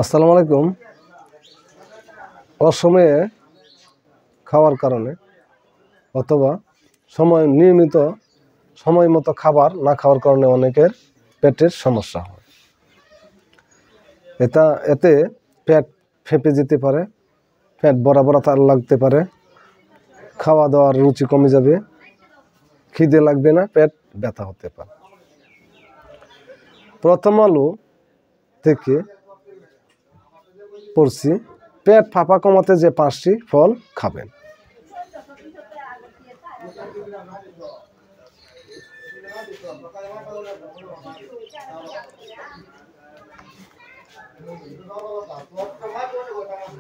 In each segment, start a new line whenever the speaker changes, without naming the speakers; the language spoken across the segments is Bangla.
আসসালামু আলাইকুম। অসময়ে খাওয়ার কারণে অথবা নিয়মিত সময় মতো খাবার না খাওয়ার কারণে অনেকের পেটের সমস্যা হয়। এতে পেট ফেঁপে যেতে পারে, পেট বড়া বড়া লাগতে পারে, খাওয়া দাওয়ার রুচি কমে যাবে, খিদে লাগবে না, পেট ব্যথা হতে পারে। প্রথম আলো থেকে পড়ছি, পেট ফাঁপা কমাতে যে 5টি ফল খাবেন।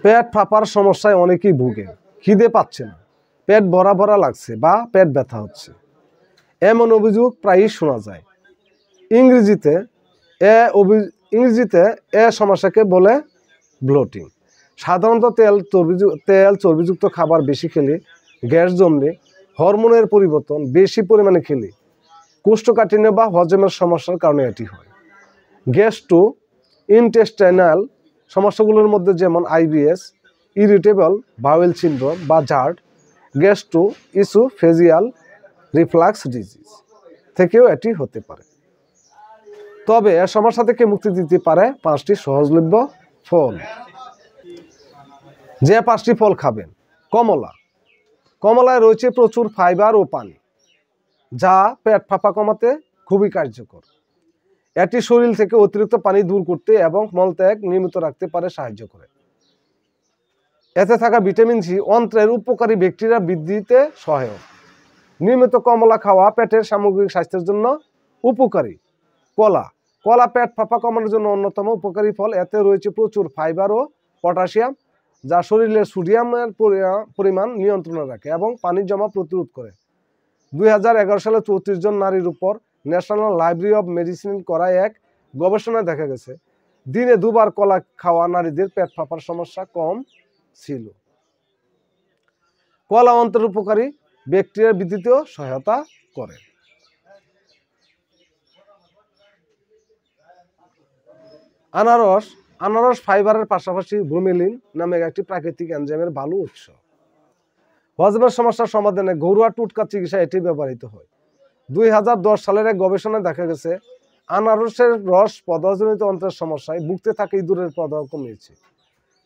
পেট ফাঁপার সমস্যায় অনেকেই ভুগে, খিদে পাচ্ছে না, পেট ভরা ভরা লাগছে বা পেট ব্যথা হচ্ছে, এমন অভিযোগ প্রায়ই শোনা যায়। ইংরেজিতে এ সমস্যাকে বলে ব্লোটিং। সাধারণত তেল চর্বিযুক্ত খাবার বেশি খেলে, গ্যাস জমলে, হরমোনের পরিবর্তন বেশি পরিমাণে খেলে, কোষ্ঠকাঠিন্য বা হজমের সমস্যার কারণে এটি হয়। গ্যাস্ট্রো ইন্টেস্টাইনাল সমস্যাগুলোর মধ্যে যেমন IBS, ইরিটেবল বাউল সিনড্রোম বা জার্ড, গ্যাস্ট্রো ইসোফেজিয়াল রিফ্লাক্স ডিজিজ থেকেও এটি হতে পারে। তবে এ সমস্যা থেকে মুক্তি দিতে পারে 5টি সহজলভ্য ফল। যে 5টি ফল খাবেন: কমলায় রয়েছে প্রচুর ফাইবার ও পানি, যা পেট ফাঁপা কমাতে খুবই কার্যকর। এটি শরীর থেকে অতিরিক্ত পানি দূর করতে এবং মলত্যাগ নিয়মিত রাখতে সাহায্য করে। এতে থাকা ভিটামিন সি অন্ত্রের উপকারী ব্যাকটেরিয়া বৃদ্ধিতে সহায়ক। নিয়মিত কমলা খাওয়া পেটের সামগ্রিক স্বাস্থ্যের জন্য উপকারী। কলা পেট ফাঁপা কমানোর জন্য অন্যতম উপকারী ফল। এতে রয়েছে প্রচুর ফাইবার ও পটাশিয়াম, যা শরীরের সোডিয়ামের পরিমাণ নিয়ন্ত্রণে রাখে এবং পানি জমা প্রতিরোধ করে। 2011 সালে 34 জন নারীর উপর ন্যাশনাল লাইব্রেরি অব মেডিসিন করা এক গবেষণায় দেখা গেছে, দিনে 2 বার কলা খাওয়া নারীদের পেট ফাঁপার সমস্যা কম ছিল। কলা অন্ত্রের উপকারী ব্যাকটেরিয়া বৃদ্ধিতেও সহায়তা করে। আনারস ফাইবারের পাশাপাশি ব্রোমেলিন নামে একটি প্রাকৃতিক এনজাইমের ভালো উৎস। হজমের সমস্যার সমাধানে ঘরোয়া টুটকা চিকিৎসা এটি ব্যবহৃত হয়। 2010 সালের এক গবেষণায় দেখা গেছে, আনারসের রস প্রদাহজনিত অন্ত্রের সমস্যায় ভুগতে থাকা ইঁদুরের প্রদাহ কমিয়েছে।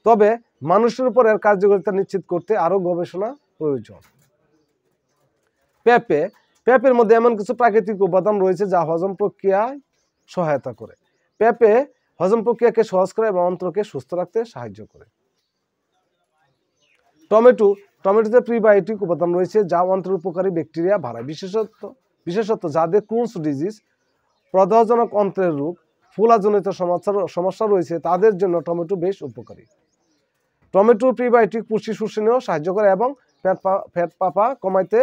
তবে মানুষের উপর এর কার্যকারিতা নিশ্চিত করতে আরও গবেষণা প্রয়োজন। পেঁপের মধ্যে এমন কিছু প্রাকৃতিক উপাদান রয়েছে যা হজম প্রক্রিয়ায় সহায়তা করে। পেঁপে হজম প্রক্রিয়াকে সহজ করে এবং অন্ত্রকে সুস্থ রাখতে সাহায্য করে। টমেটোতে প্রিবায়োটিক উপাদান রয়েছে যা অন্ত্রের উপকারী ব্যাকটেরিয়া বাড়ায়। বিশেষত যাদের ক্রোনস ডিজিজ, প্রদাহজনক অন্ত্রের রোগ, ফোলাজনিত সমস্যা রয়েছে, তাদের জন্য টমেটো বেশ উপকারী। টমেটো প্রিবায়োটিক পুষ্টি শোষণেও সাহায্য করে এবং পেট ফাঁপা কমাইতে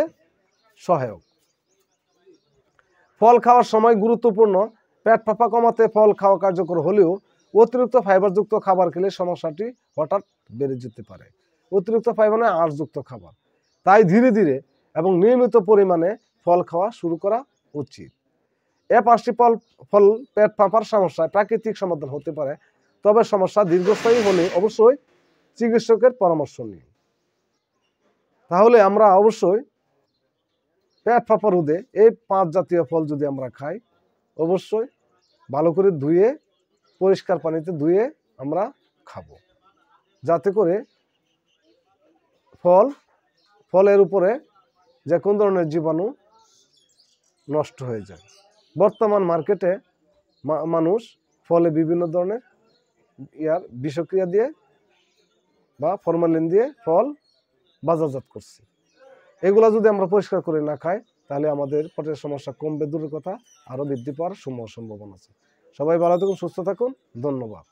সহায়ক। ফল খাওয়ার সময় গুরুত্বপূর্ণ। পেট ফাঁপা কমাতে ফল খাওয়া কার্যকর হলেও অতিরিক্ত ফাইবারযুক্ত খাবার খেলে সমস্যাটি হঠাৎ বেড়ে যেতে পারে। অতিরিক্ত ফাইবার আঁশযুক্ত খাবার, তাই ধীরে ধীরে এবং নিয়মিত পরিমাণে ফল খাওয়া শুরু করা উচিত। 5টি ফল পেট ফাঁপার সমস্যায় প্রাকৃতিক সমাধান হতে পারে, তবে সমস্যা দীর্ঘস্থায়ী হলে অবশ্যই চিকিৎসকের পরামর্শ নিন। তাহলে আমরা অবশ্যই পেট ফাঁপা রোধে এই 5 জাতীয় ফল যদি আমরা খাই, অবশ্যই ভালো করে ধুয়ে, পরিষ্কার পানিতে ধুয়ে আমরা খাবো, যাতে করে ফলের উপরে যে কোন ধরনের জীবাণু নষ্ট হয়ে যায়। বর্তমান মার্কেটে মানুষ ফলে বিভিন্ন ধরনের বিষক্রিয়া দিয়ে বা ফরমালিন দিয়ে ফল বাজারজাত করছে। এগুলা যদি আমরা পরিষ্কার করে না খাই, তাহলে আমাদের পেটের সমস্যা কমবে, দূরের কথা আরও বৃদ্ধি পাওয়ার সম্ভাবনা আছে। সবাই ভালো থাকুন, সুস্থ থাকুন, ধন্যবাদ।